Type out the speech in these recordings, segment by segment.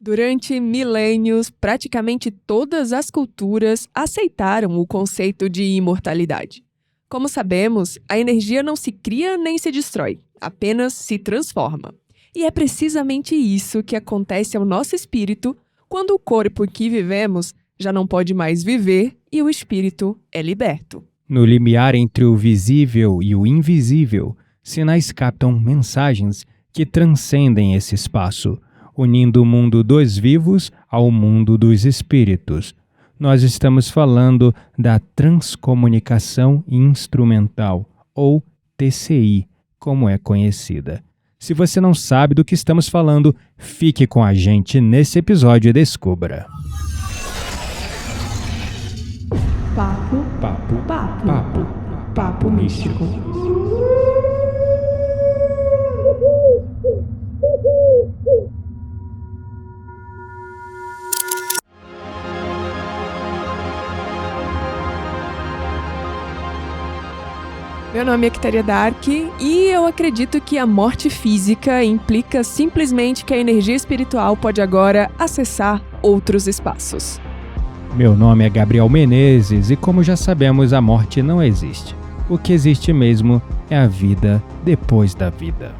Durante milênios, praticamente todas as culturas aceitaram o conceito de imortalidade. Como sabemos, a energia não se cria nem se destrói, apenas se transforma. E é precisamente isso que acontece ao nosso espírito quando o corpo em que vivemos já não pode mais viver e o espírito é liberto. No limiar entre o visível e o invisível, sinais captam mensagens que transcendem esse espaço, unindo o mundo dos vivos ao mundo dos espíritos. Nós estamos falando da transcomunicação instrumental, ou TCI, como é conhecida. Se você não sabe do que estamos falando, fique com a gente nesse episódio e descubra. Papo místico. Meu nome é Quitéria Dark e eu acredito que a morte física implica simplesmente que a energia espiritual pode agora acessar outros espaços. Meu nome é Gabriel Menezes e, como já sabemos, a morte não existe. O que existe mesmo é a vida depois da vida.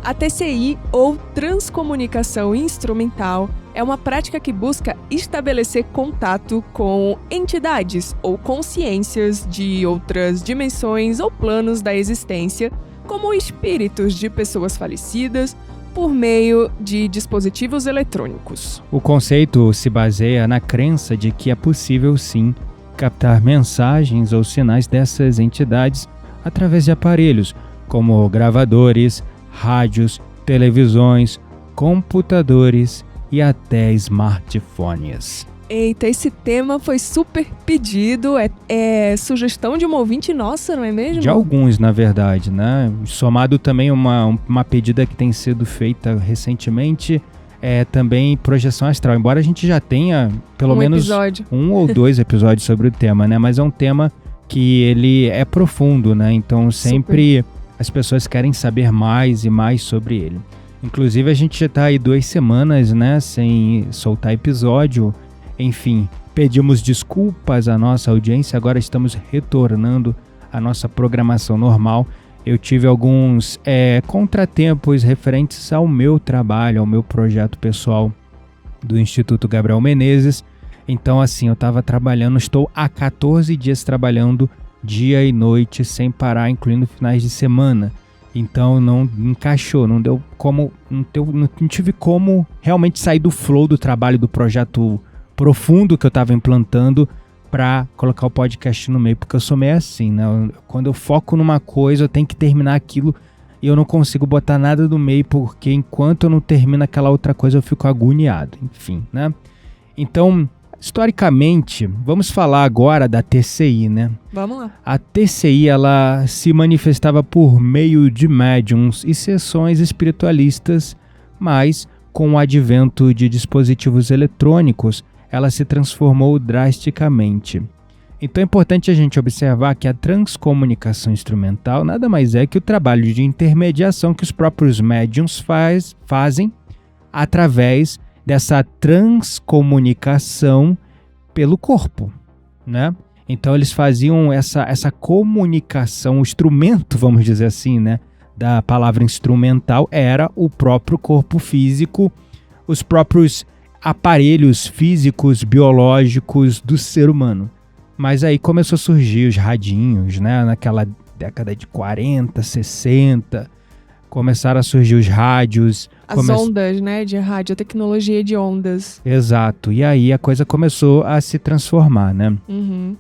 A TCI, ou Transcomunicação Instrumental, é uma prática que busca estabelecer contato com entidades ou consciências de outras dimensões ou planos da existência, como espíritos de pessoas falecidas, por meio de dispositivos eletrônicos. O conceito se baseia na crença de que é possível, sim, captar mensagens ou sinais dessas entidades através de aparelhos, como gravadores, rádios, televisões, computadores e até smartphones. Eita, esse tema foi super pedido, é sugestão de uma ouvinte nossa, não é mesmo? De alguns, na verdade, né? Somado também uma pedida que tem sido feita recentemente, é também projeção astral. Embora a gente já tenha pelo menos um ou dois episódios sobre o tema, né? Mas é um tema que ele é profundo, né? Então sempre as pessoas querem saber mais e mais sobre ele. Inclusive a gente já está aí 2 semanas, né? Sem soltar episódio. Enfim, pedimos desculpas à nossa audiência, agora estamos retornando à nossa programação normal. Eu tive alguns contratempos referentes ao meu trabalho, ao meu projeto pessoal do Instituto Gabriel Menezes. Então, assim, eu estava trabalhando, estou há 14 dias trabalhando dia e noite sem parar, incluindo finais de semana. Então não encaixou, não tive como realmente sair do flow do trabalho do projeto profundo que eu estava implantando para colocar o podcast no meio, porque eu sou meio assim, né? Quando eu foco numa coisa, eu tenho que terminar aquilo e eu não consigo botar nada no meio, porque enquanto eu não termino aquela outra coisa, eu fico agoniado, enfim, né? Então, historicamente, vamos falar agora da TCI, né? Vamos lá. A TCI, ela se manifestava por meio de médiums e sessões espiritualistas, mas com o advento de dispositivos eletrônicos, ela se transformou drasticamente. Então é importante a gente observar que a transcomunicação instrumental nada mais é que o trabalho de intermediação que os próprios médiums fazem através dessa transcomunicação pelo corpo, né? Então eles faziam essa comunicação, o instrumento, vamos dizer assim, né, da palavra instrumental era o próprio corpo físico, os próprios aparelhos físicos, biológicos do ser humano. Mas aí começou a surgir os radinhos, né? Naquela década de 40, 60, começaram a surgir os rádios. As ondas, né? De rádio, a tecnologia de ondas. Exato. E aí a coisa começou a se transformar, né? Uhum.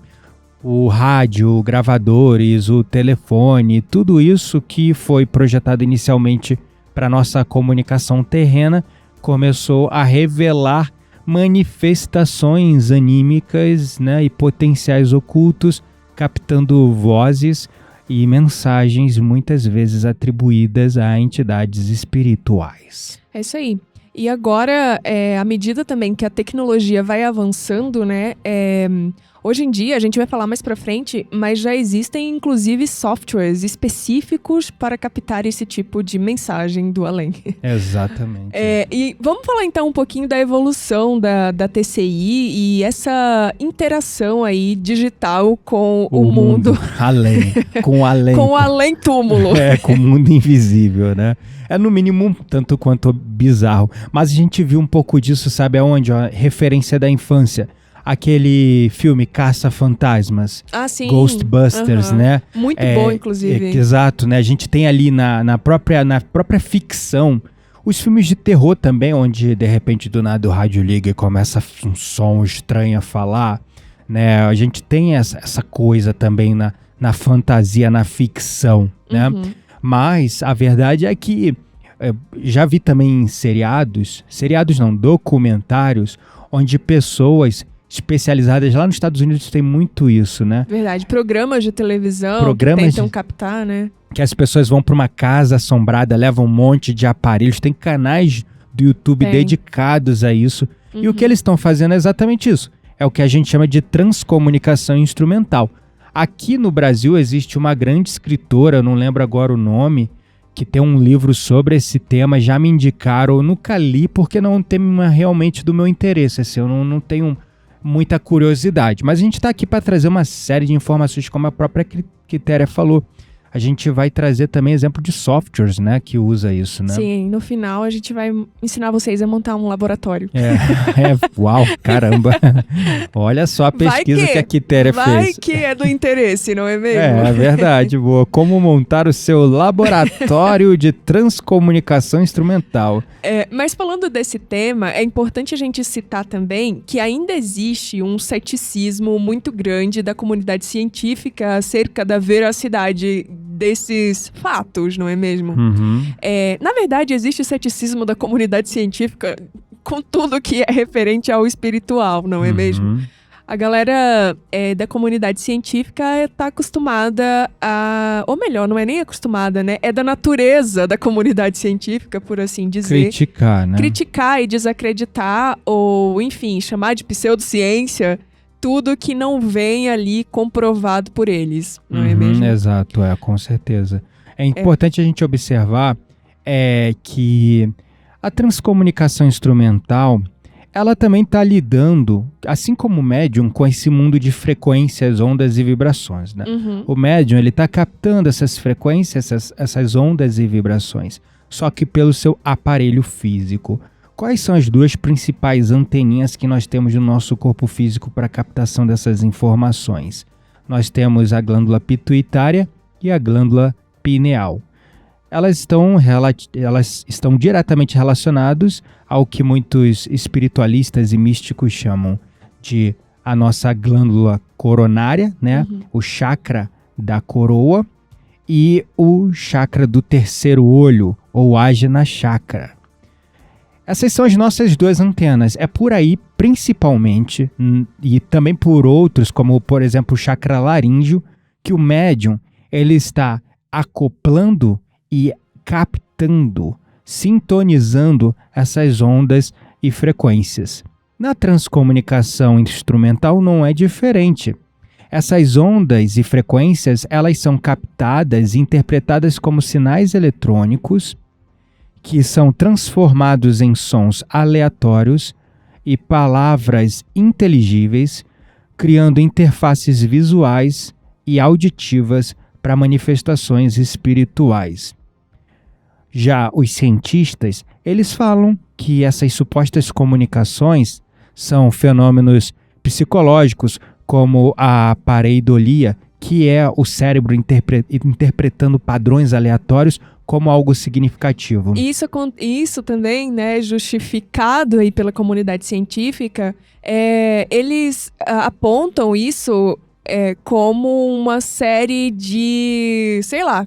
O rádio, gravadores, o telefone, tudo isso que foi projetado inicialmente para nossa comunicação terrena, começou a revelar manifestações anímicas, né, e potenciais ocultos, captando vozes e mensagens muitas vezes atribuídas a entidades espirituais. É isso aí. E agora, à medida também que a tecnologia vai avançando, né, Hoje em dia, a gente vai falar mais pra frente, mas já existem inclusive softwares específicos para captar esse tipo de mensagem do além. Exatamente. E vamos falar então um pouquinho da evolução da TCI e essa interação aí digital com o mundo além. Com o além. Com o além-túmulo. Com o mundo invisível, né? É no mínimo tanto quanto bizarro. Mas a gente viu um pouco disso, sabe aonde? Ó, referência da infância. Aquele filme Caça-Fantasmas. Ah, sim. Ghostbusters, né? Muito bom, inclusive. Exato, né? A gente tem ali na própria ficção os filmes de terror também, onde de repente do nada o rádio liga e começa um som estranho a falar, né? A gente tem essa coisa também na fantasia, na ficção, né? Mas a verdade é que já vi também seriados não, documentários, onde pessoas especializadas lá nos Estados Unidos tem muito isso, né? Verdade, programas de televisão que tentam captar, né? Que as pessoas vão para uma casa assombrada, levam um monte de aparelhos, tem canais do YouTube dedicados a isso. E o que eles estão fazendo é exatamente isso. É o que a gente chama de transcomunicação instrumental. Aqui no Brasil existe uma grande escritora, eu não lembro agora o nome, que tem um livro sobre esse tema, já me indicaram, eu nunca li porque não tem realmente do meu interesse, assim, eu não tenho muita curiosidade. Mas a gente está aqui para trazer uma série de informações, como a própria Quitéria falou. A gente vai trazer também exemplo de softwares, né, que usa isso, né? Sim, no final a gente vai ensinar vocês a montar um laboratório. Uau, caramba. Olha só a pesquisa que a Quitéria fez. Vai que é do interesse, não é mesmo? É verdade, boa. Como montar o seu laboratório de transcomunicação instrumental. Mas falando desse tema, é importante a gente citar também que ainda existe um ceticismo muito grande da comunidade científica acerca da veracidade desses fatos, não é mesmo? Na verdade, existe ceticismo da comunidade científica com tudo que é referente ao espiritual, não é mesmo? A galera da comunidade científica está acostumada a... Ou melhor, não é nem acostumada, né? É da natureza da comunidade científica, por assim dizer. Criticar, né? Criticar e desacreditar, ou enfim, chamar de pseudociência tudo que não vem ali comprovado por eles, não é mesmo? Exato, com certeza. É importante a gente observar que a transcomunicação instrumental, ela também está lidando, assim como o médium, com esse mundo de frequências, ondas e vibrações, né? O médium, ele está captando essas frequências, essas ondas e vibrações, só que pelo seu aparelho físico. Quais são as duas principais anteninhas que nós temos no nosso corpo físico para captação dessas informações? Nós temos a glândula pituitária e a glândula pineal. Elas estão diretamente relacionadas ao que muitos espiritualistas e místicos chamam de a nossa glândula coronária, né? O chakra da coroa e o chakra do terceiro olho, ou Ajna Chakra. Essas são as nossas duas antenas. É por aí, principalmente, e também por outros, como, por exemplo, o chakra laríngeo, que o médium ele está acoplando e captando, sintonizando essas ondas e frequências. Na transcomunicação instrumental não é diferente. Essas ondas e frequências, elas são captadas e interpretadas como sinais eletrônicos que são transformados em sons aleatórios e palavras inteligíveis, criando interfaces visuais e auditivas para manifestações espirituais. Já os cientistas, eles falam que essas supostas comunicações são fenômenos psicológicos, como a pareidolia, que é o cérebro interpretando padrões aleatórios como algo significativo. Isso também, né, justificado aí pela comunidade científica, eles apontam isso como uma série de, sei lá,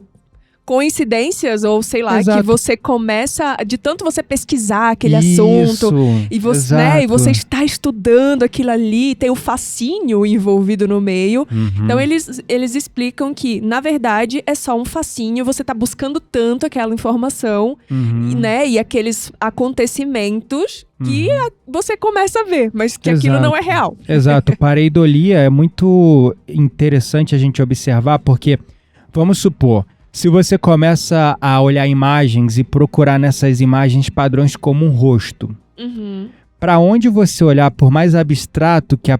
coincidências, ou sei lá, Exato. que você começa, de tanto você pesquisar aquele assunto, e você, né, e você está estudando aquilo ali, tem o fascínio envolvido no meio. Então eles explicam que, na verdade, é só um fascínio, você está buscando tanto aquela informação, né, e aqueles acontecimentos que você começa a ver, mas que aquilo não é real. Exato, pareidolia é muito interessante a gente observar, porque, vamos supor, se você começa a olhar imagens e procurar nessas imagens padrões como um rosto, para onde você olhar, por mais abstrato que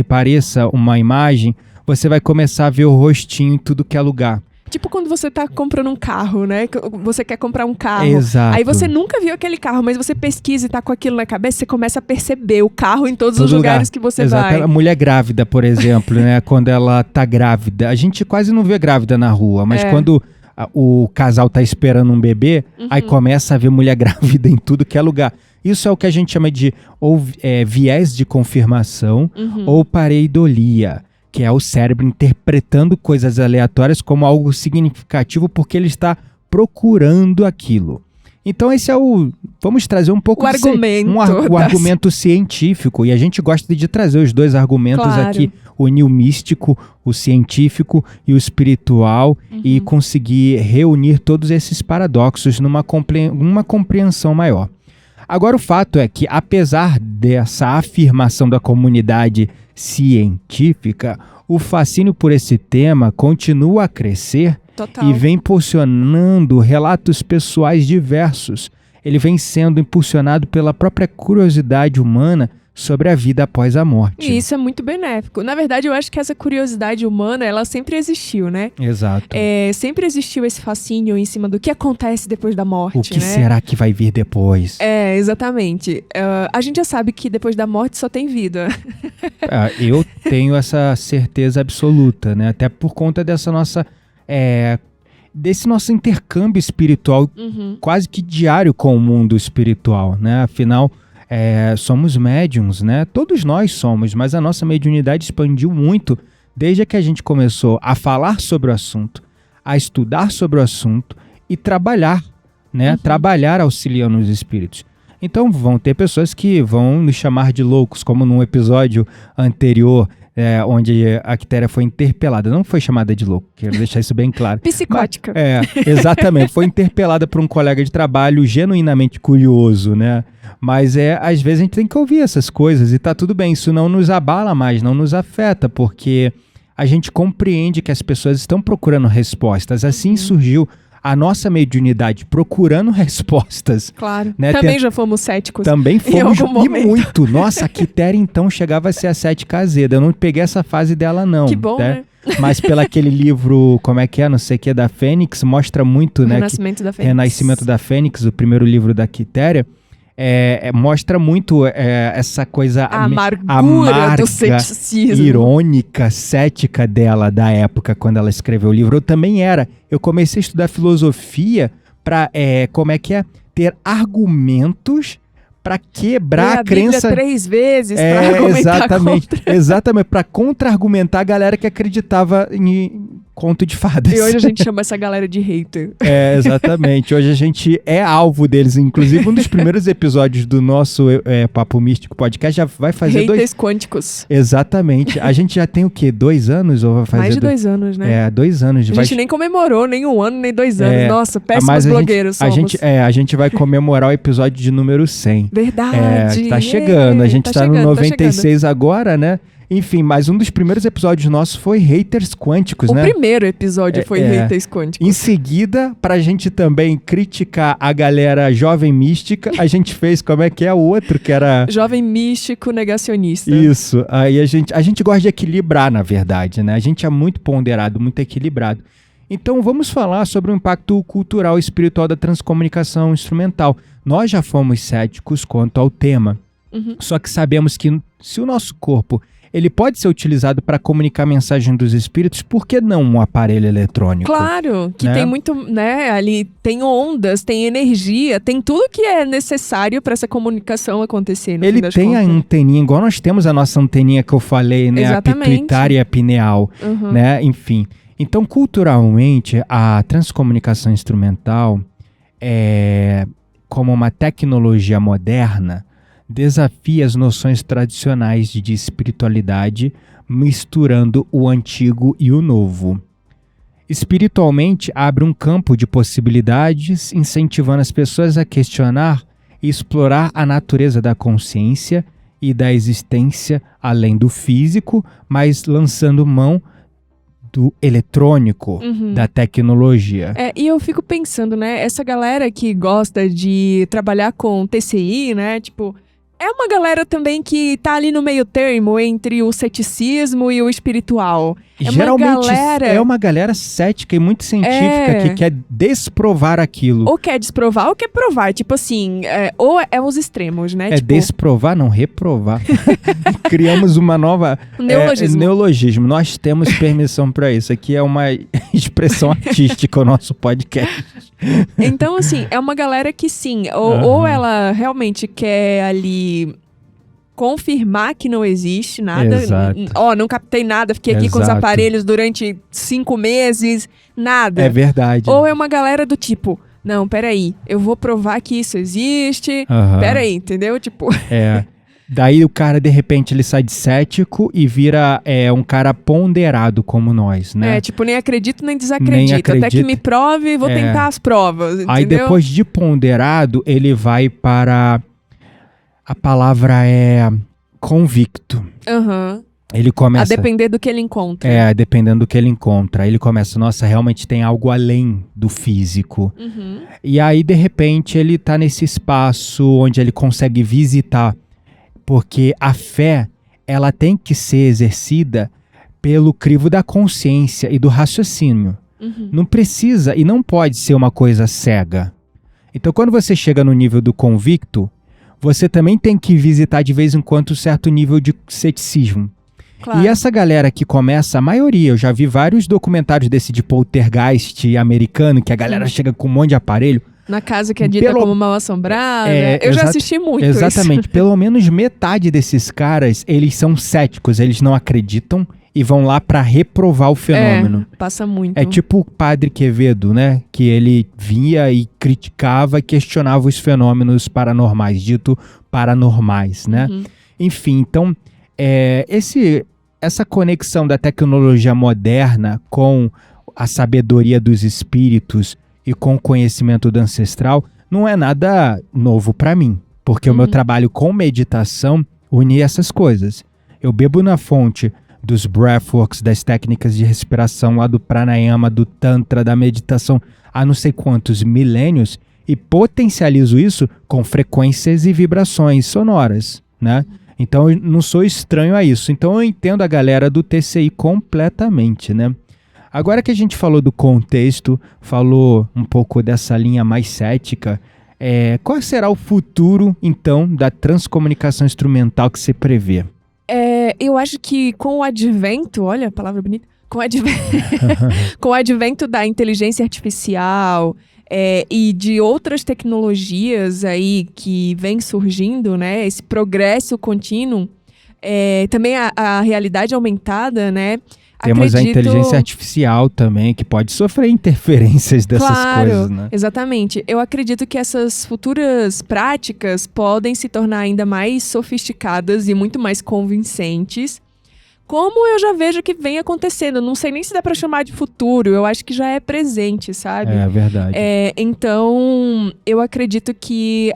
pareça uma imagem, você vai começar a ver o rostinho em tudo que é lugar. Tipo quando você tá comprando um carro, né? Você quer comprar um carro. Exato. Aí você nunca viu aquele carro, mas você pesquisa e tá com aquilo na cabeça, você começa a perceber o carro em todos os lugares que você vai. A mulher grávida, por exemplo, né? Quando ela tá grávida. A gente quase não vê grávida na rua, mas quando o casal tá esperando um bebê, aí começa a ver mulher grávida em tudo que é lugar. Isso é o que a gente chama de viés de confirmação ou pareidolia, que é o cérebro interpretando coisas aleatórias como algo significativo porque ele está procurando aquilo. Então esse é vamos trazer um pouco argumento um argumento científico, e a gente gosta de trazer os dois argumentos aqui, o místico, o científico e o espiritual, e conseguir reunir todos esses paradoxos numa compreensão maior. Agora o fato é que, apesar dessa afirmação da comunidade científica, o fascínio por esse tema continua a crescer. Total. E vem impulsionando relatos pessoais diversos. Ele vem sendo impulsionado pela própria curiosidade humana sobre a vida após a morte. E isso é muito benéfico. Na verdade, eu acho que essa curiosidade humana, ela sempre existiu, né? Exato. Sempre existiu esse fascínio em cima do que acontece depois da morte, O que será que vai vir depois? Exatamente. A gente já sabe que depois da morte só tem vida. Eu tenho essa certeza absoluta, né? Até por conta dessa desse nosso intercâmbio espiritual quase que diário com o mundo espiritual, né? Afinal, somos médiums, né? Todos nós somos, mas a nossa mediunidade expandiu muito desde que a gente começou a falar sobre o assunto, a estudar sobre o assunto e trabalhar, né? Trabalhar auxiliando os espíritos. Então vão ter pessoas que vão nos chamar de loucos, como num episódio anterior, onde a Quitéria foi interpelada. Não foi chamada de louco, quero deixar isso bem claro. Psicótica. Exatamente. Foi interpelada por um colega de trabalho genuinamente curioso, né? Mas às vezes a gente tem que ouvir essas coisas e tá tudo bem. Isso não nos abala mais, não nos afeta, porque a gente compreende que as pessoas estão procurando respostas. Assim surgiu a nossa mediunidade, procurando respostas. Claro. Né? Também já fomos céticos. Também fomos, e muito. Nossa, a Quitéria então chegava a ser a cética azeda. Eu não peguei essa fase dela não. Que bom, né? Mas pelo aquele livro, como é que é, não sei o que, da Fênix, mostra muito, né? Renascimento da Fênix. Renascimento da Fênix, o primeiro livro da Quitéria. Mostra muito essa coisa amarga do ceticismo, irônica, cética dela da época quando ela escreveu o livro. Eu também era. Eu comecei a estudar filosofia para ter argumentos para quebrar a crença. 3 vezes para argumentar contra. Exatamente, para contra-argumentar a galera que acreditava em conto de fadas. E hoje a gente chama essa galera de hater. Exatamente. Hoje a gente é alvo deles. Inclusive, um dos primeiros episódios do nosso Papo Místico Podcast já vai fazer Haters quânticos. Exatamente. A gente já tem o quê? 2 anos? Ou vai fazer mais de 2 anos, né? 2 anos. A gente nem comemorou nem 1 ano, nem 2 anos. Nossa, péssimos blogueiros somos. A gente vai comemorar o episódio de número 100. Verdade. Tá chegando. A gente tá no 96 agora, né? Enfim, mas um dos primeiros episódios nossos foi Haters Quânticos, né? O primeiro episódio foi Haters Quânticos. Em seguida, pra gente também criticar a galera jovem mística, a gente fez, como é que é o outro, que era... Jovem místico negacionista. Isso. Aí a gente gosta de equilibrar, na verdade, né? A gente é muito ponderado, muito equilibrado. Então, vamos falar sobre o impacto cultural e espiritual da transcomunicação instrumental. Nós já fomos céticos quanto ao tema. Só que sabemos que se o nosso corpo... ele pode ser utilizado para comunicar a mensagem dos espíritos, por que não um aparelho eletrônico? Claro, que tem muito, né, ali tem ondas, tem energia, tem tudo que é necessário para essa comunicação acontecer. Ele tem a anteninha, igual nós temos a nossa anteninha que eu falei, né? Exatamente. A pituitária e a pineal, né? Enfim. Então, culturalmente, a transcomunicação instrumental, como uma tecnologia moderna, desafia as noções tradicionais de espiritualidade, misturando o antigo e o novo. Espiritualmente, abre um campo de possibilidades, incentivando as pessoas a questionar e explorar a natureza da consciência e da existência além do físico, mas lançando mão do eletrônico, da tecnologia. E eu fico pensando, né, essa galera que gosta de trabalhar com TCI, né, tipo, é uma galera também que tá ali no meio termo entre o ceticismo e o espiritual. Geralmente é uma galera cética e muito científica que quer desprovar aquilo. Ou quer desprovar ou quer provar. Tipo assim, ou é os extremos, né? Tipo... desprovar, não reprovar. Criamos uma nova... neologismo. Nós temos permissão para isso. Aqui é uma expressão artística, o nosso podcast. Então, assim, é uma galera que sim, ou ela realmente quer ali... confirmar que não existe nada. Não captei nada, fiquei aqui com os aparelhos durante 5 meses, nada. É verdade. Ou é uma galera do tipo, não, peraí, eu vou provar que isso existe, peraí, entendeu? Tipo... Daí o cara, de repente, ele sai de cético e vira um cara ponderado como nós, né? Tipo, nem acredito nem desacredito. Até que me prove, vou tentar as provas, entendeu? Aí depois de ponderado, ele vai para... A palavra é convicto. Ele começa... A depender do que ele encontra. Dependendo do que ele encontra. Aí ele começa, nossa, realmente tem algo além do físico. E aí, de repente, ele tá nesse espaço onde ele consegue visitar. Porque a fé, ela tem que ser exercida pelo crivo da consciência e do raciocínio. Não precisa e não pode ser uma coisa cega. Então, quando você chega no nível do convicto, você também tem que visitar de vez em quando um certo nível de ceticismo. Claro. E essa galera que começa, a maioria, eu já vi vários documentários desse de poltergeist americano, que a galera chega com um monte de aparelho. Na casa que é dita como mal-assombrada. Eu já assisti muito exatamente. isso. Pelo menos metade desses caras, eles são céticos, eles não acreditam e vão lá para reprovar o fenômeno. Passa muito. É tipo o Padre Quevedo, né? Que ele vinha e criticava e questionava os fenômenos paranormais, dito paranormais, né? Enfim, então, essa conexão da tecnologia moderna com a sabedoria dos espíritos e com o conhecimento do ancestral não é nada novo para mim, porque o meu trabalho com meditação une essas coisas. Eu bebo na fonte dos breathworks, das técnicas de respiração lá do pranayama, do tantra, da meditação há não sei quantos milênios e potencializo isso com frequências e vibrações sonoras, né? Então eu não sou estranho a isso. Então eu entendo a galera do TCI completamente, né? Agora que a gente falou do contexto, falou um pouco dessa linha mais cética, qual será o futuro, então, da transcomunicação instrumental que você prevê? Eu acho que com o advento, olha a palavra bonita, com o advento da inteligência artificial e de outras tecnologias aí que vem surgindo, né, esse progresso contínuo, também a realidade aumentada, né? Temos a inteligência artificial também, que pode sofrer interferências dessas coisas, né? Exatamente. Eu acredito que essas futuras práticas podem se tornar ainda mais sofisticadas e muito mais convincentes, como eu já vejo que vem acontecendo. Não sei nem se dá para chamar de futuro, eu acho que já é presente, sabe? É verdade. Então, eu acredito que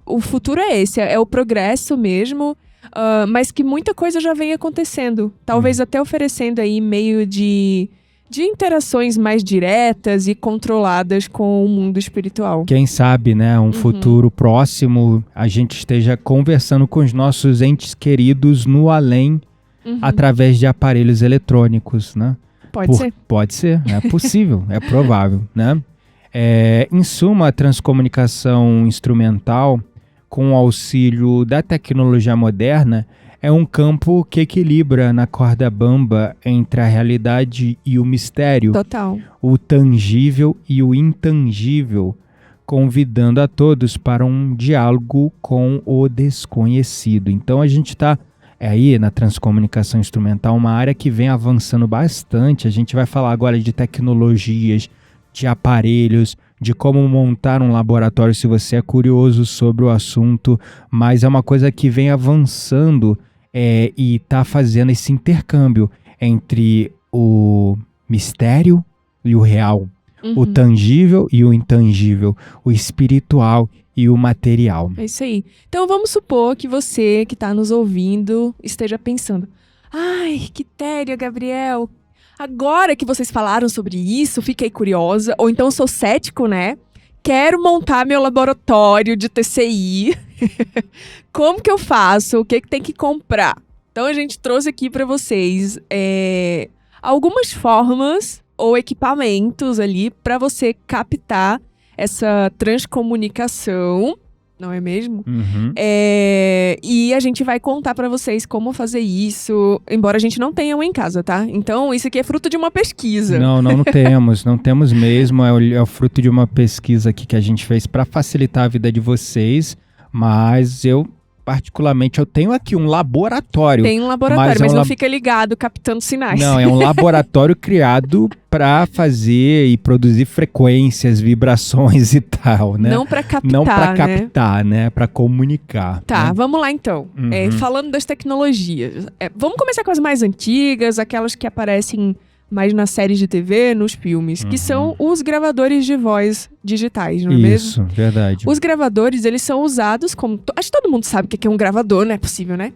o futuro é esse, é o progresso mesmo, mas que muita coisa já vem acontecendo. Talvez até oferecendo aí meio de interações mais diretas e controladas com o mundo espiritual. Quem sabe, né, um futuro próximo, a gente esteja conversando com os nossos entes queridos no além, através de aparelhos eletrônicos, né? Pode ser. Pode ser, é possível, é provável, né? Em suma, a transcomunicação instrumental, com o auxílio da tecnologia moderna, é um campo que equilibra na corda bamba entre a realidade e o mistério. Total. O tangível e o intangível, convidando a todos para um diálogo com o desconhecido. Então a gente está aí na transcomunicação instrumental uma área que vem avançando bastante. A gente vai falar agora de tecnologias, de aparelhos, de como montar um laboratório, se você é curioso sobre o assunto, mas é uma coisa que vem avançando e está fazendo esse intercâmbio entre o mistério e o real, o tangível e o intangível, o espiritual e o material. É isso aí. Então vamos supor que você que está nos ouvindo esteja pensando: ai, que tédio, Gabriel. Agora que vocês falaram sobre isso, fiquei curiosa. Ou então sou cético, né? Quero montar meu laboratório de TCI. Como que eu faço? O que tem que comprar? Então a gente trouxe aqui para vocês algumas formas ou equipamentos ali para você captar essa transcomunicação, não é mesmo? E a gente vai contar pra vocês como fazer isso, embora a gente não tenha um em casa, tá? Então, isso aqui é fruto de uma pesquisa. Não temos mesmo. É o fruto de uma pesquisa aqui que a gente fez para facilitar a vida de vocês, mas particularmente, eu tenho aqui um laboratório. Tem um laboratório, mas não fica ligado captando sinais. Não, é um laboratório criado para fazer e produzir frequências, vibrações e tal, né? Não para captar, não para captar, né? Para comunicar. Tá, né? Vamos lá então. Falando das tecnologias. Vamos começar com as mais antigas, aquelas que aparecem mais nas séries de TV, nos filmes, que são os gravadores de voz digitais, não é mesmo? Isso, verdade. Os gravadores, eles são usados como... Acho que todo mundo sabe o que é um gravador, não é possível, né?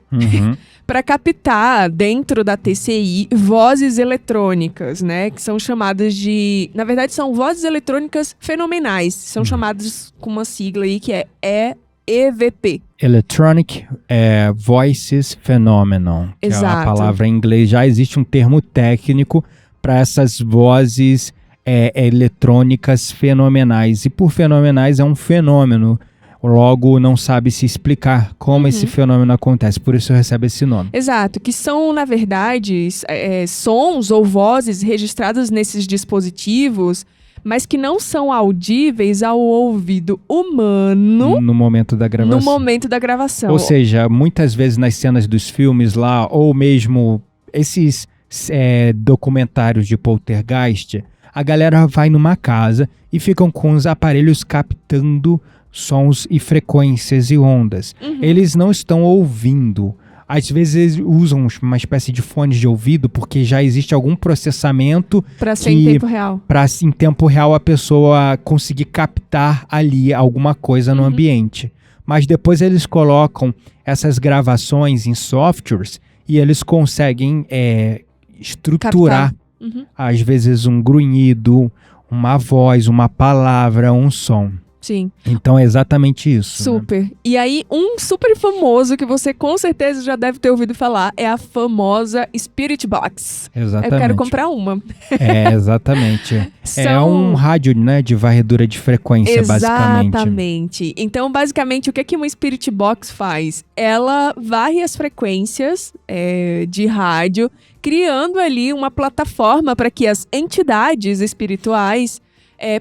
Para captar dentro da TCI vozes eletrônicas, né? Que são chamadas de... Na verdade, são vozes eletrônicas fenomenais. São chamadas com uma sigla aí que é EVP. Electronic Voices Phenomenon. Exato. Que é a palavra em inglês. Já existe um termo técnico para essas vozes eletrônicas fenomenais. E por fenomenais é um fenômeno. Logo, não sabe se explicar como esse fenômeno acontece. Por isso recebe esse nome. Exato. Que são, na verdade, sons ou vozes registradas nesses dispositivos, mas que não são audíveis ao ouvido humano no momento da gravação. Ou seja, muitas vezes nas cenas dos filmes lá, ou mesmo esses documentários de poltergeist, a galera vai numa casa e ficam com os aparelhos captando sons e frequências e ondas. Eles não estão ouvindo. Às vezes usam uma espécie de fones de ouvido porque já existe algum processamento para ser em tempo real. Para em tempo real a pessoa conseguir captar ali alguma coisa no ambiente. Mas depois eles colocam essas gravações em softwares e eles conseguem estruturar, às vezes, um grunhido, uma voz, uma palavra, um som. Sim. Então é exatamente isso. Super. Né? E aí, um super famoso que você com certeza já deve ter ouvido falar é a famosa Spirit Box. Exatamente. Eu quero comprar uma. Exatamente. É um rádio, né, de varredura de frequência, basicamente. Exatamente. Então, basicamente, o que uma Spirit Box faz? Ela varre as frequências de rádio, criando ali uma plataforma para que as entidades espirituais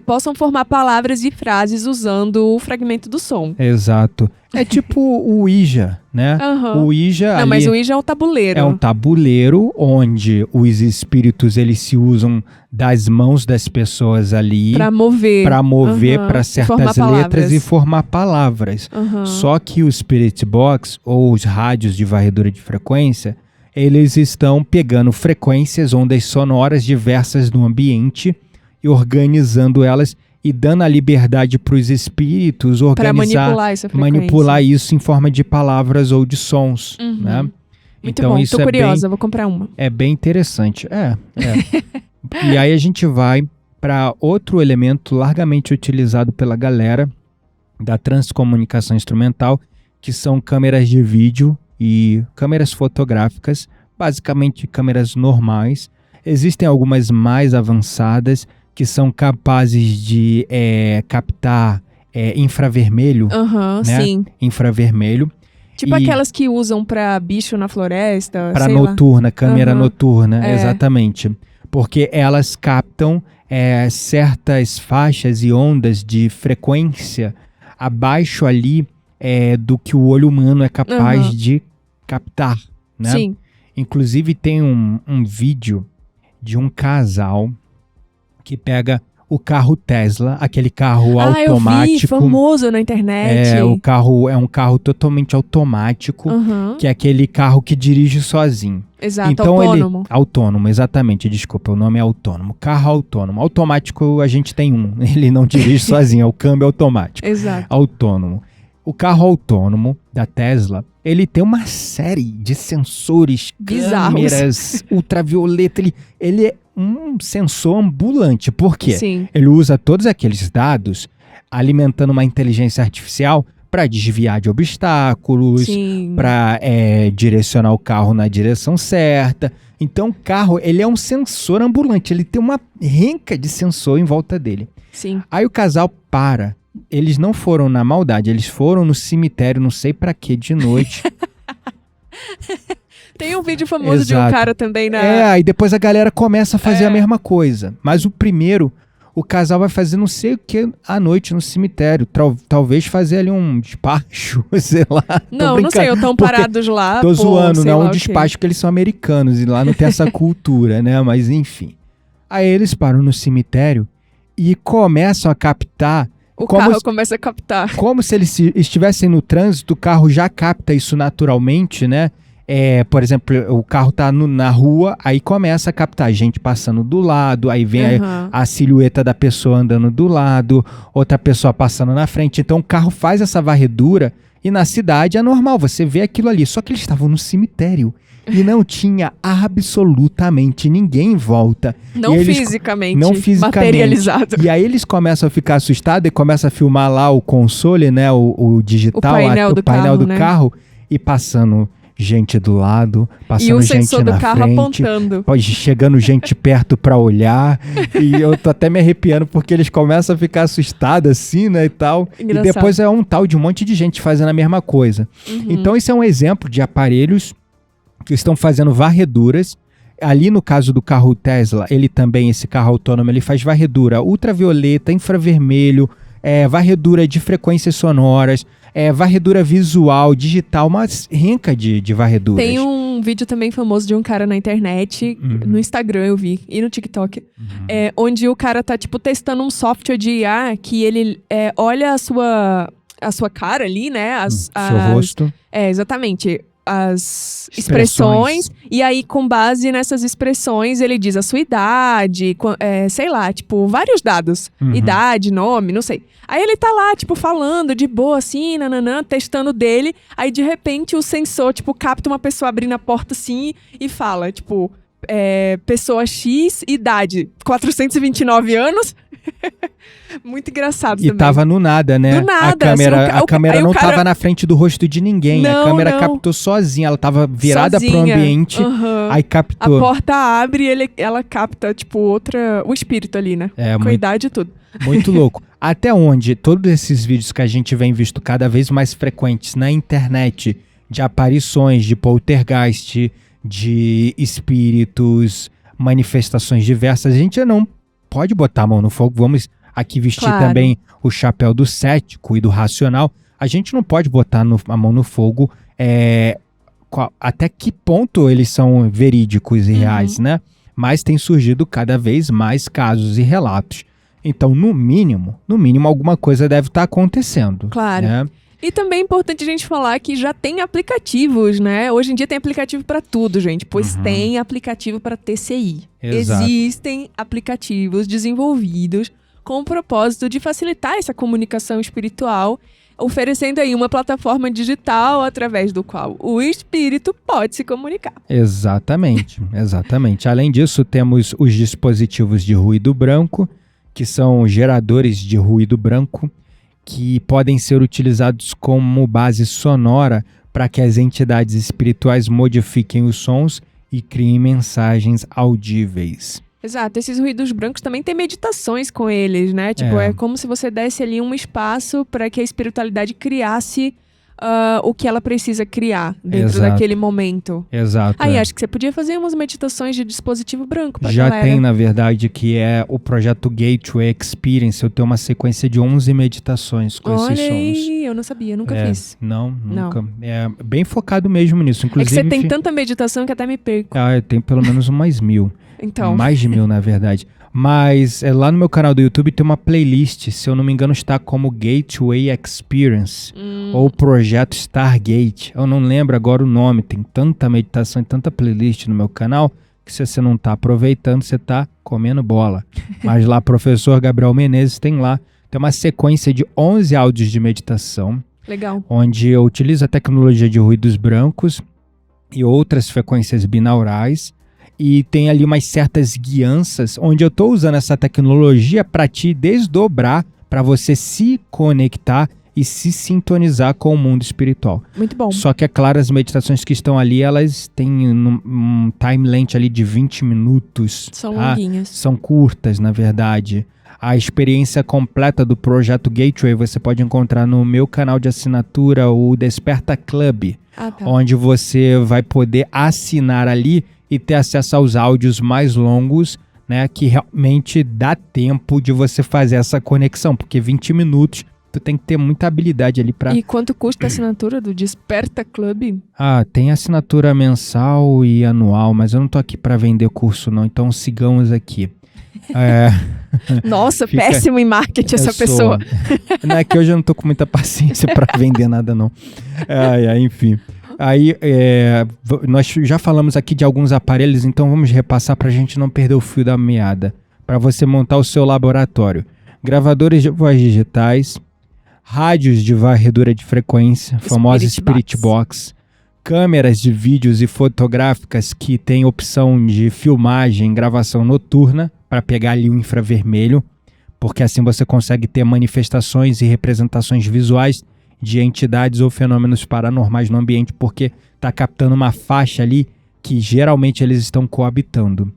possam formar palavras e frases usando o fragmento do som. Exato. É tipo o Ouija, né? O Ouija Não, mas o Ouija é um tabuleiro. É um tabuleiro onde os espíritos eles se usam das mãos das pessoas ali para mover para certas letras e formar palavras. Só que o Spirit Box ou os rádios de varredura de frequência, eles estão pegando frequências, ondas sonoras diversas no ambiente e organizando elas e dando a liberdade para os espíritos organizar, manipular isso em forma de palavras ou de sons, né? Muito então, bom, isso tô curiosa, vou comprar uma. É bem interessante, E aí a gente vai para outro elemento largamente utilizado pela galera da transcomunicação instrumental, que são câmeras de vídeo e câmeras fotográficas, basicamente câmeras normais. Existem algumas mais avançadas, que são capazes de captar infravermelho, né? Sim. Infravermelho. Tipo aquelas que usam para bicho na floresta, para noturna, câmera noturna, exatamente. Porque elas captam certas faixas e ondas de frequência abaixo ali do que o olho humano é capaz de captar. né? Sim. Inclusive tem um vídeo de um casal que pega o carro Tesla, aquele carro automático. Eu vi, famoso na internet. O carro é um carro totalmente automático, que é aquele carro que dirige sozinho. Exato, então, autônomo. Autônomo, exatamente, desculpa, o nome é autônomo. Carro autônomo. Automático a gente tem um, ele não dirige sozinho, é o câmbio automático. Exato. Autônomo. O carro autônomo da Tesla, ele tem uma série de sensores, bizarros, câmeras, ultravioleta, ele é um sensor ambulante. Por quê? Sim. Ele usa todos aqueles dados alimentando uma inteligência artificial para desviar de obstáculos, para direcionar o carro na direção certa. Então o carro, ele é um sensor ambulante, ele tem uma renca de sensor em volta dele. Sim. Aí o casal para. Eles não foram na maldade, eles foram no cemitério, não sei pra quê, de noite. Tem um vídeo famoso de um cara também aí depois a galera começa a fazer a mesma coisa. Mas o primeiro, o casal vai fazer não sei o que à noite no cemitério. Talvez fazer ali um despacho, sei lá. Não sei, eu tão parados lá. Tô zoando, não é um despacho que eles são americanos e lá não tem essa cultura, né? Mas enfim. Aí eles param no cemitério e começam a captar. O carro começa a captar. Como se eles estivessem no trânsito, o carro já capta isso naturalmente, né? Por exemplo, o carro tá na rua, aí começa a captar gente passando do lado, aí vem a silhueta da pessoa andando do lado, outra pessoa passando na frente. Então o carro faz essa varredura e na cidade é normal, você vê aquilo ali. Só que eles estavam no cemitério. E não tinha absolutamente ninguém em volta. Não fisicamente materializado. E aí eles começam a ficar assustados e começam a filmar lá o console, né? O digital, o painel do carro. E passando gente do lado, passando gente na frente. E o sensor do carro apontando. Chegando gente perto pra olhar. E eu tô até me arrepiando porque eles começam a ficar assustados assim, né? E tal. Engraçado. E depois é um tal de um monte de gente fazendo a mesma coisa. Então isso é um exemplo de aparelhos que estão fazendo varreduras. Ali no caso do carro Tesla, ele também, esse carro autônomo, ele faz varredura ultravioleta, infravermelho, varredura de frequências sonoras, varredura visual, digital, uma renca de varreduras. Tem um vídeo também famoso de um cara na internet, no Instagram eu vi, e no TikTok, onde o cara tá, tipo, testando um software de IA que ele olha a sua cara ali, né? Seu rosto. Exatamente. As expressões, e aí com base nessas expressões ele diz a sua idade, sei lá, tipo, vários dados, idade, nome, não sei. Aí ele tá lá, tipo, falando de boa assim, nananã, testando dele, aí de repente o sensor, tipo, capta uma pessoa abrindo a porta assim e fala, tipo, pessoa X, idade 429 anos. Muito engraçado também. E tava no nada, né? Do nada. A câmera não tava na frente do rosto de ninguém. Não, a câmera captou sozinha. Ela tava virada pro ambiente. Aí captou. A porta abre e ela capta, tipo, o espírito ali, né? Com a idade e tudo. Muito louco. Até onde todos esses vídeos que a gente vem visto cada vez mais frequentes na internet, de aparições, de poltergeist, de espíritos, manifestações diversas, a gente já não pode botar a mão no fogo. Vamos aqui vestir também o chapéu do cético e do racional. A gente não pode botar a mão no fogo até que ponto eles são verídicos e reais, né? Mas tem surgido cada vez mais casos e relatos. Então, no mínimo, alguma coisa deve estar acontecendo. Claro. Né? E também é importante a gente falar que já tem aplicativos, né? Hoje em dia tem aplicativo para tudo, gente. Pois tem aplicativo para TCI. Exato. Existem aplicativos desenvolvidos com o propósito de facilitar essa comunicação espiritual, oferecendo aí uma plataforma digital através do qual o espírito pode se comunicar. Exatamente, exatamente. Além disso, temos os dispositivos de ruído branco, que são geradores de ruído branco, que podem ser utilizados como base sonora para que as entidades espirituais modifiquem os sons e criem mensagens audíveis. Exato, esses ruídos brancos também tem meditações com eles, né? Tipo, é como se você desse ali um espaço para que a espiritualidade criasse o que ela precisa criar dentro daquele momento. Exato. Aí acho que você podia fazer umas meditações de dispositivo branco pra Já galera. tem, na verdade, que é o projeto Gateway Experience. Eu tenho uma sequência de 11 meditações com esses sons. Olha, eu não sabia, nunca fiz. Nunca. É bem focado mesmo nisso. Inclusive, é que você tem tanta meditação que até me perco. Eu tenho pelo menos umas 1000. Então. Mais de 1000, na verdade. Mas lá no meu canal do YouTube tem uma playlist, se eu não me engano, está como Gateway Experience ou Projeto Stargate. Eu não lembro agora o nome. Tem tanta meditação e tanta playlist no meu canal que se você não está aproveitando, você está comendo bola. Mas lá, professor Gabriel Menezes tem uma sequência de 11 áudios de meditação. Legal. Onde eu utilizo a tecnologia de ruídos brancos e outras frequências binaurais. E tem ali umas certas guianças onde eu estou usando essa tecnologia para te desdobrar, para você se conectar e se sintonizar com o mundo espiritual. Muito bom. Só que, é claro, as meditações que estão ali, elas têm um time length ali de 20 minutos. São longuinhas. São curtas, na verdade. A experiência completa do projeto Gateway você pode encontrar no meu canal de assinatura, o Desperta Club, onde você vai poder assinar ali e ter acesso aos áudios mais longos, né, que realmente dá tempo de você fazer essa conexão, porque 20 minutos tu tem que ter muita habilidade ali para... E quanto custa a assinatura do Desperta Club? Tem assinatura mensal e anual, mas eu não tô aqui para vender curso não, então sigamos aqui. Nossa, péssimo em marketing essa pessoa. Não é que hoje eu não tô com muita paciência para vender nada não. Enfim. Aí, nós já falamos aqui de alguns aparelhos, então vamos repassar para a gente não perder o fio da meada. Para você montar o seu laboratório. Gravadores de voz digitais, rádios de varredura de frequência, famosa Spirit Box, câmeras de vídeos e fotográficas que tem opção de filmagem, gravação noturna, para pegar ali o infravermelho, porque assim você consegue ter manifestações e representações visuais de entidades ou fenômenos paranormais no ambiente, porque está captando uma faixa ali que geralmente eles estão coabitando.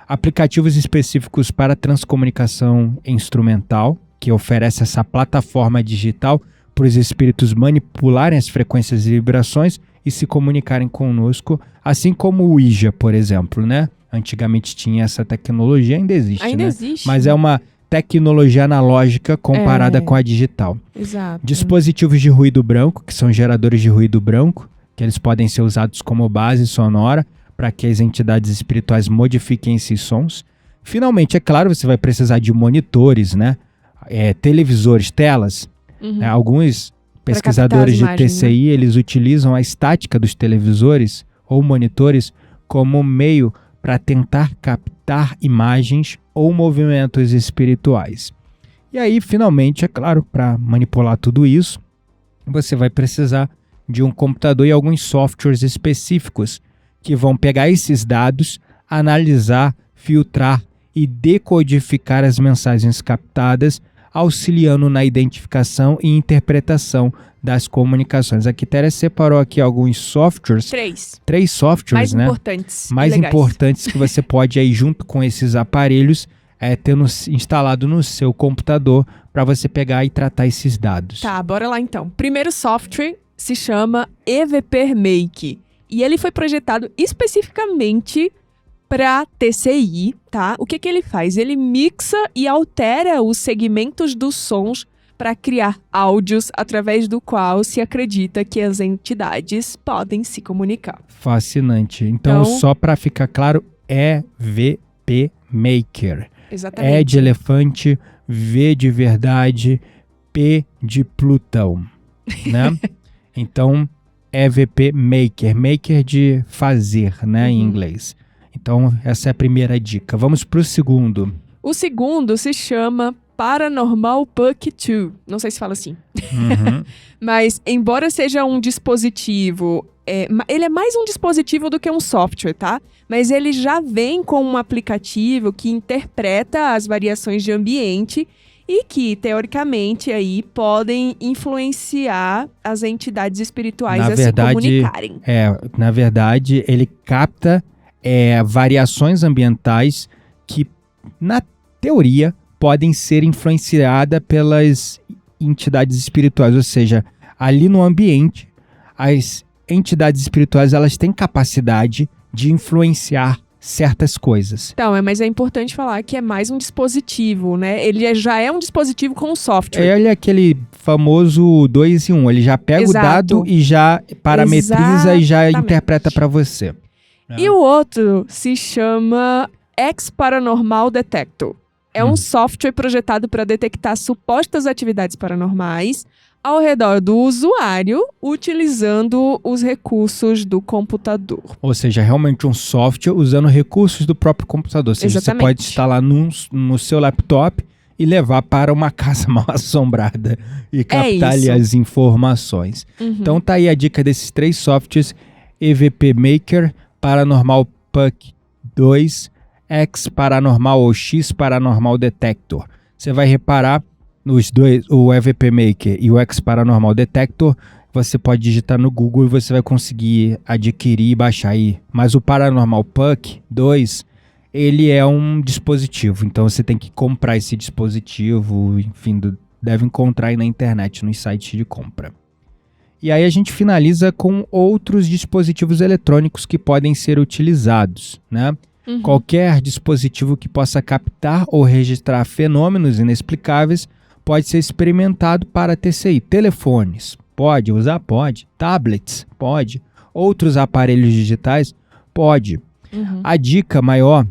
Aplicativos específicos para transcomunicação instrumental, que oferece essa plataforma digital para os espíritos manipularem as frequências e vibrações e se comunicarem conosco, assim como o Ouija, por exemplo, né? Antigamente tinha essa tecnologia, ainda existe, ainda né? existe. Mas é uma tecnologia analógica comparada com a digital. Exato. Dispositivos de ruído branco, que são geradores de ruído branco, que eles podem ser usados como base sonora para que as entidades espirituais modifiquem esses sons. Finalmente, é claro, você vai precisar de monitores, né? Televisores, telas. Alguns pesquisadores de TCI, eles utilizam a estática dos televisores ou monitores como meio para tentar captar imagens ou movimentos espirituais. E aí, finalmente, é claro, para manipular tudo isso, você vai precisar de um computador e alguns softwares específicos que vão pegar esses dados, analisar, filtrar e decodificar as mensagens captadas, auxiliando na identificação e interpretação das comunicações. A Quitéria separou aqui alguns softwares. 3 softwares, mais importantes. Mais importantes que você pode aí junto com esses aparelhos ter instalado no seu computador para você pegar e tratar esses dados. Tá, bora lá então. Primeiro software se chama EVP Make e ele foi projetado especificamente para TCI, tá? O que ele faz? Ele mixa e altera os segmentos dos sons para criar áudios através do qual se acredita que as entidades podem se comunicar. Fascinante. Então só para ficar claro, EVP Maker. Exatamente. E de elefante, V de verdade, P de Plutão, né? Então, EVP Maker. Maker de fazer, né, em inglês. Então, essa é a primeira dica. Vamos para o segundo. O segundo se chama Paranormal Puck 2. Não sei se fala assim. Mas, embora seja um dispositivo... ele é mais um dispositivo do que um software, tá? Mas ele já vem com um aplicativo que interpreta as variações de ambiente e que, teoricamente, aí podem influenciar as entidades espirituais se comunicarem. Na verdade, ele capta variações ambientais que, na teoria, podem ser influenciadas pelas entidades espirituais, ou seja, ali no ambiente, as entidades espirituais, elas têm capacidade de influenciar certas coisas. Então, mas é importante falar que é mais um dispositivo, né? Ele já é um dispositivo com software. Ele é aquele famoso 2 em 1. Ele já pega Exato. o dado e já parametriza e já interpreta para você. E o outro se chama X-Paranormal Detector. É um software projetado para detectar supostas atividades paranormais ao redor do usuário, utilizando os recursos do computador. Ou seja, realmente um software usando recursos do próprio computador. Ou seja, Exatamente. Você pode instalar no seu laptop e levar para uma casa mal assombrada e captar ali as informações. Então tá aí a dica desses 3 softwares: EVP Maker, Paranormal Puck 2, X Paranormal ou X Paranormal Detector. Você vai reparar nos dois, o EVP Maker e o X Paranormal Detector, você pode digitar no Google e você vai conseguir adquirir e baixar aí. Mas o Paranormal Puck 2, ele é um dispositivo, então você tem que comprar esse dispositivo, enfim, deve encontrar aí na internet, nos sites de compra. E aí a gente finaliza com outros dispositivos eletrônicos que podem ser utilizados, né? Qualquer dispositivo que possa captar ou registrar fenômenos inexplicáveis pode ser experimentado para TCI. Telefones, pode usar? Pode. Tablets, pode. Outros aparelhos digitais, pode. A dica maior,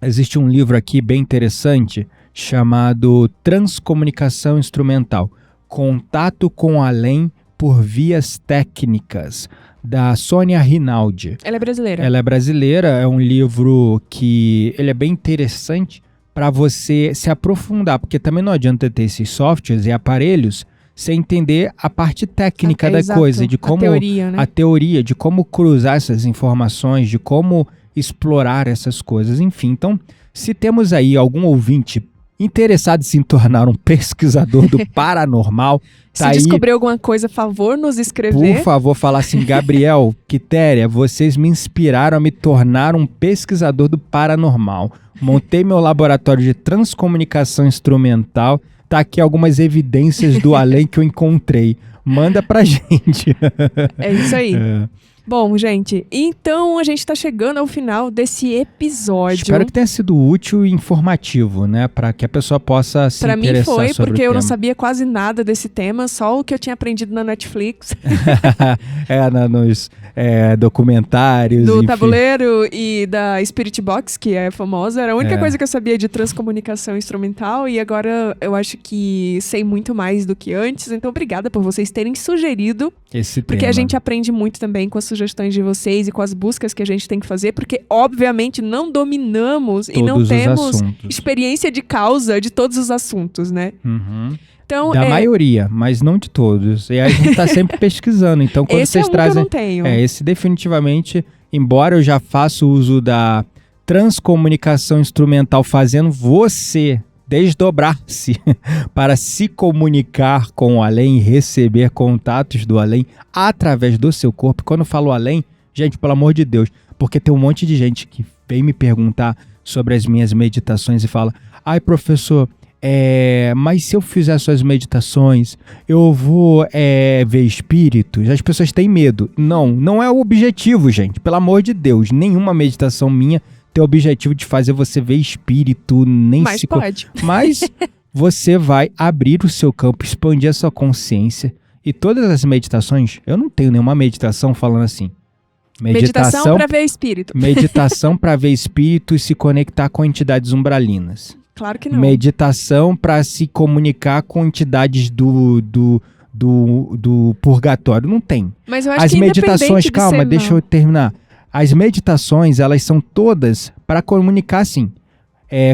existe um livro aqui bem interessante chamado Transcomunicação Instrumental, Contato com Além por Vias Técnicas, da Sônia Rinaldi. Ela é brasileira. Ela é brasileira, é um livro que ele é bem interessante para você se aprofundar, porque também não adianta ter esses softwares e aparelhos sem entender a parte técnica da coisa, de como a teoria, de como cruzar essas informações, de como explorar essas coisas, enfim. Então, se temos aí algum ouvinte interessado em se tornar um pesquisador do paranormal, se descobrir alguma coisa, favor nos escrever. Por favor, falar assim: Gabriel, Quitéria, vocês me inspiraram a me tornar um pesquisador do paranormal. Montei meu laboratório de transcomunicação instrumental. Tá aqui algumas evidências do além que eu encontrei. Manda pra gente. É isso aí. Bom, gente, então a gente tá chegando ao final desse episódio. Espero que tenha sido útil e informativo, né? Para que a pessoa possa se interessar sobre o tema. Pra mim foi, porque eu não sabia quase nada desse tema, só o que eu tinha aprendido na Netflix. Nos documentários, do enfim. Tabuleiro e da Spirit Box, que é famosa. Era a única coisa que eu sabia de transcomunicação instrumental, e agora eu acho que sei muito mais do que antes. Então, obrigada por vocês terem sugerido esse tema. Porque a gente aprende muito também com as sugestões de vocês e com as buscas que a gente tem que fazer, porque obviamente não dominamos todos e não temos experiência de causa de todos os assuntos, né? Então, da maioria, mas não de todos. E a gente tá sempre pesquisando. Então, quando vocês trazem... que eu não tenho. Esse definitivamente, embora eu já faça uso da transcomunicação instrumental, fazendo você desdobrar-se para se comunicar com o além e receber contatos do além através do seu corpo. Quando eu falo além, gente, pelo amor de Deus, porque tem um monte de gente que vem me perguntar sobre as minhas meditações e fala: ai, professor, mas se eu fizer suas meditações, eu vou ver espíritos? As pessoas têm medo. Não é o objetivo, gente. Pelo amor de Deus, nenhuma meditação minha tem o objetivo de fazer você ver espírito, Mas pode. Mas você vai abrir o seu campo, expandir a sua consciência. E todas as meditações, eu não tenho nenhuma meditação falando assim: meditação para ver espírito. Meditação para ver espírito e se conectar com entidades umbralinas. Claro que não. Meditação para se comunicar com entidades do purgatório. Não tem. Mas eu acho as que meditações, calma, deixa eu terminar. As meditações, elas são todas para comunicar assim.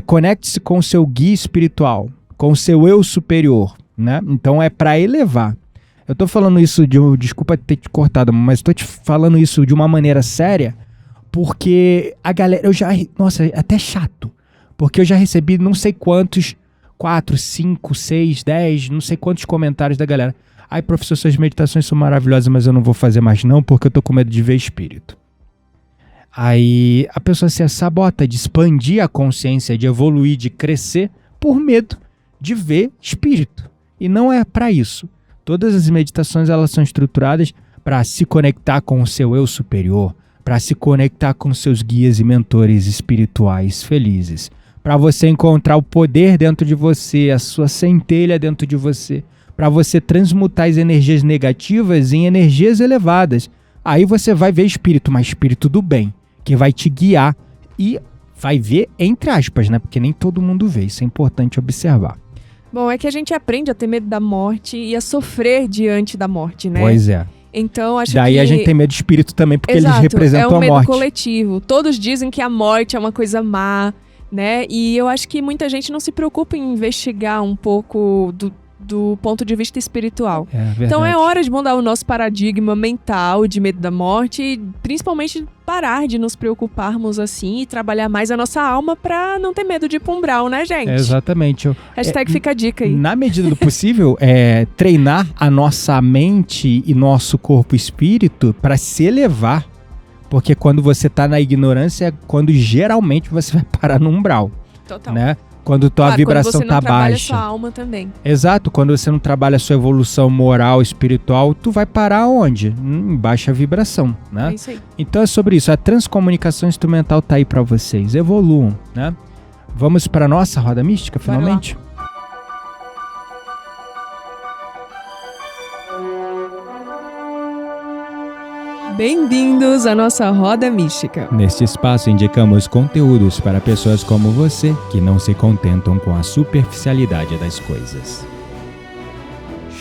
Conecte-se com o seu guia espiritual, com o seu eu superior, né? Então é para elevar. Eu tô falando isso desculpa ter te cortado, mas tô te falando isso de uma maneira séria, porque a galera, nossa, é até chato. Porque eu já recebi não sei quantos, 4, 5, 6, 10, não sei quantos comentários da galera. Ai, professor, suas meditações são maravilhosas, mas eu não vou fazer mais não, porque eu tô com medo de ver espírito. Aí a pessoa se sabota de expandir a consciência, de evoluir, de crescer, por medo de ver espírito. E não é para isso. Todas as meditações, elas são estruturadas para se conectar com o seu eu superior, para se conectar com seus guias e mentores espirituais felizes, para você encontrar o poder dentro de você, a sua centelha dentro de você, para você transmutar as energias negativas em energias elevadas. Aí você vai ver espírito, mas espírito do bem, que vai te guiar e vai ver entre aspas, né? Porque nem todo mundo vê, isso é importante observar. Bom, é que a gente aprende a ter medo da morte e a sofrer diante da morte, né? Pois é. Então, acho Daí a gente tem medo de espírito também, porque eles representam a morte. É um medo coletivo. Todos dizem que a morte é uma coisa má, né? E eu acho que muita gente não se preocupa em investigar um pouco do ponto de vista espiritual. Então é hora de mudar o nosso paradigma mental de medo da morte e principalmente parar de nos preocuparmos assim e trabalhar mais a nossa alma pra não ter medo de ir pro umbral, né, gente? Exatamente. Hashtag fica a dica aí. Na medida do possível, treinar a nossa mente e nosso corpo e espírito para se elevar. Porque quando você tá na ignorância é quando geralmente você vai parar no umbral. Total. Né? Quando tua vibração tá baixa. Quando você não trabalha sua alma também. Exato, quando você não trabalha a sua evolução moral, espiritual, tu vai parar onde? Em baixa vibração, né? É isso aí. Então é sobre isso, a transcomunicação instrumental tá aí pra vocês, evoluam, né? Vamos pra nossa roda mística, finalmente? Bem-vindos à nossa Roda Mística. Neste espaço indicamos conteúdos para pessoas como você que não se contentam com a superficialidade das coisas.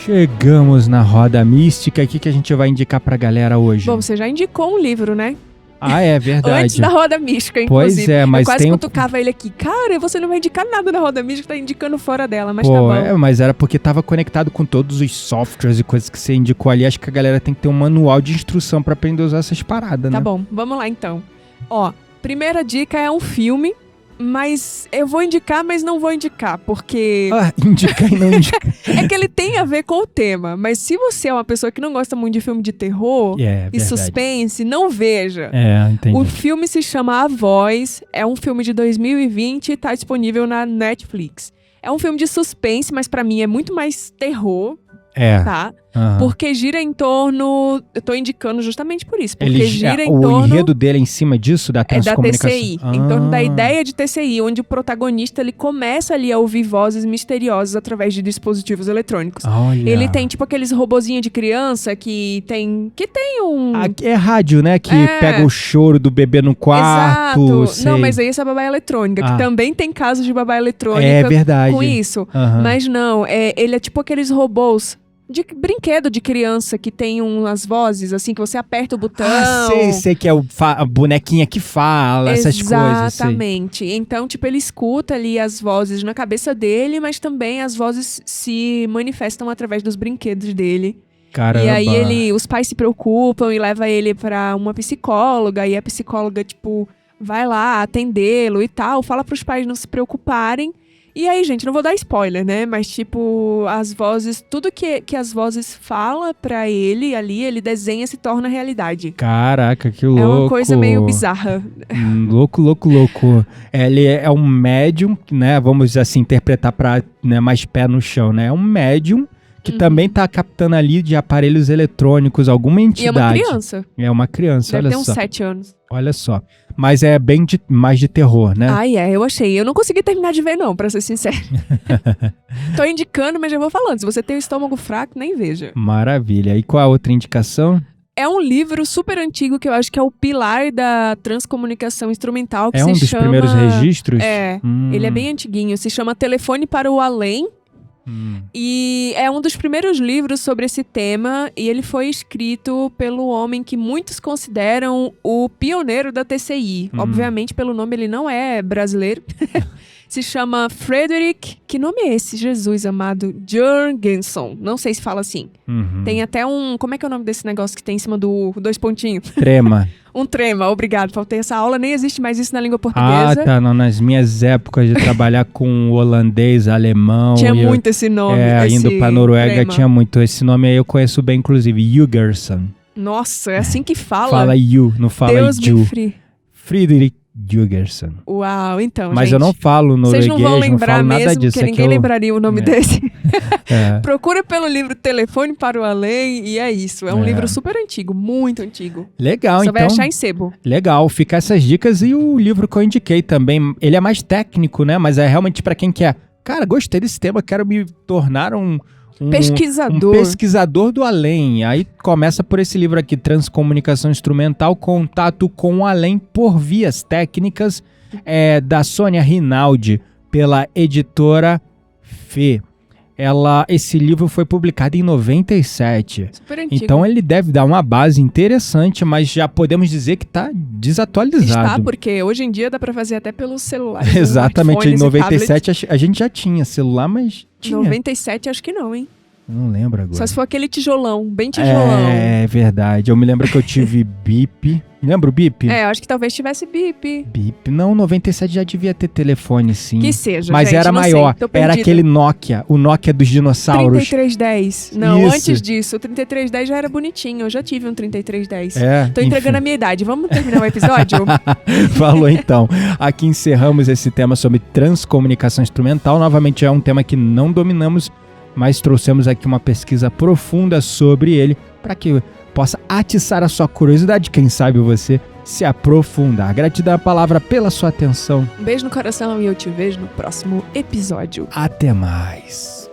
Chegamos na Roda Mística. O que a gente vai indicar pra galera hoje? Bom, você já indicou um livro, né? Ah, é verdade. Antes da Roda Mística, inclusive. Pois é, mas eu quase tem cutucava ele aqui. Cara, você não vai indicar nada na Roda Mística, tá indicando fora dela, mas tá bom. Mas era porque tava conectado com todos os softwares e coisas que você indicou ali. Acho que a galera tem que ter um manual de instrução pra aprender a usar essas paradas, né? Tá bom, vamos lá então. Ó, primeira dica é um filme, mas eu vou indicar, mas não vou indicar, porque... indicar e não indicar. É que ele tem a ver com o tema, mas se você é uma pessoa que não gosta muito de filme de terror e suspense, não veja. Entendi. O filme se chama A Voz, é um filme de 2020 e tá disponível na Netflix. É um filme de suspense, mas pra mim é muito mais terror. Tá? Porque gira em torno... Eu tô indicando justamente por isso. Porque gira em torno... O enredo dele é em cima disso, da transcomunicação? É da TCI. Em torno da ideia de TCI, onde o protagonista ele começa ali a ouvir vozes misteriosas através de dispositivos eletrônicos. Olha. Ele tem tipo aqueles robozinhos de criança que tem um... É rádio, né? Que pega o choro do bebê no quarto. Exato. Não, mas aí essa é a babá eletrônica, que também tem casos de babá eletrônica com isso. Mas não, ele é tipo aqueles robôs de brinquedo de criança que tem umas vozes, assim, que você aperta o botão. Sei que é a bonequinha que fala, essas coisas. Exatamente. Então, tipo, ele escuta ali as vozes na cabeça dele, mas também as vozes se manifestam através dos brinquedos dele. Caramba. E aí os pais se preocupam e levam ele pra uma psicóloga, e a psicóloga, tipo, vai lá atendê-lo e tal, fala pros pais não se preocuparem. E aí, gente, não vou dar spoiler, né? Mas, tipo, as vozes... Tudo que as vozes falam pra ele ali, ele desenha, se torna realidade. Caraca, que louco. É uma coisa meio bizarra. Louco. Ele é um médium, né? Vamos, assim, interpretar pra mais pé no chão, né? É um médium que também tá captando ali de aparelhos eletrônicos alguma entidade. E é uma criança. É uma criança, olha só. Deve ter uns 7 anos. Olha só. Mas é bem mais de terror, né? Eu achei. Eu não consegui terminar de ver, não, pra ser sincero. Tô indicando, mas já vou falando. Se você tem o estômago fraco, nem veja. Maravilha. E qual a outra indicação? É um livro super antigo que eu acho que é o pilar da transcomunicação instrumental. Que é um dos primeiros registros? Ele é bem antiguinho. Se chama Telefone para o Além. E é um dos primeiros livros sobre esse tema, e ele foi escrito pelo homem que muitos consideram o pioneiro da TCI. Obviamente, pelo nome, ele não é brasileiro. Se chama Frederick... Que nome é esse, Jesus amado? Jørgensen. Não sei se fala assim. Tem até um... Como é que é o nome desse negócio que tem em cima do 2 pontinhos? Trema. Um trema, obrigado. Faltei essa aula, nem existe mais isso na língua portuguesa. Não. Nas minhas épocas de trabalhar com holandês, alemão... Tinha muito esse nome. Indo pra Noruega, tinha muito. Esse nome aí eu conheço bem, inclusive. Jørgensen. Nossa, é assim que fala? Fala you, não fala Deus you. me free. Friedrich Jurgensen. Uau, então, Mas gente, eu não falo norueguês, vocês não vão lembrar não falo nada mesmo, disso. porque ninguém lembraria o nome desse. É. Procura pelo livro Telefone para o Além e é isso. É um livro super antigo, muito antigo. Legal, Você então. vai achar em sebo. Legal, fica essas dicas e o livro que eu indiquei também. Ele é mais técnico, né? Mas é realmente pra quem quer. Cara, gostei desse tema, quero me tornar um pesquisador do além. Aí começa por esse livro aqui, Transcomunicação Instrumental, Contato com o Além por Vias Técnicas, da Sônia Rinaldi, pela editora Fê. Esse livro foi publicado em 97. Super antigo. Então ele deve dar uma base interessante, mas já podemos dizer que está desatualizado. Está, porque hoje em dia dá para fazer até pelo celular. Exatamente, em 97 a gente já tinha celular, mas tinha. 97 acho que não, hein? Não lembro agora. Só se for aquele tijolão, bem tijolão. É verdade. Eu me lembro que eu tive bip. Lembra o bip? Eu acho que talvez tivesse bip. Bip. Não, 97 já devia ter telefone, sim. Que seja, mas gente, era não maior. Sei, era aquele Nokia. O Nokia dos dinossauros. 3310. Não, Isso. Antes disso. O 3310 já era bonitinho. Eu já tive um 3310. Tô Enfim. entregando a minha idade. Vamos terminar o episódio? Falou então. Aqui encerramos esse tema sobre transcomunicação instrumental. Novamente é um tema que não dominamos, mas trouxemos aqui uma pesquisa profunda sobre ele para que possa atiçar a sua curiosidade, quem sabe você se aprofundar. Gratidão à palavra pela sua atenção. Um beijo no coração e eu te vejo no próximo episódio. Até mais.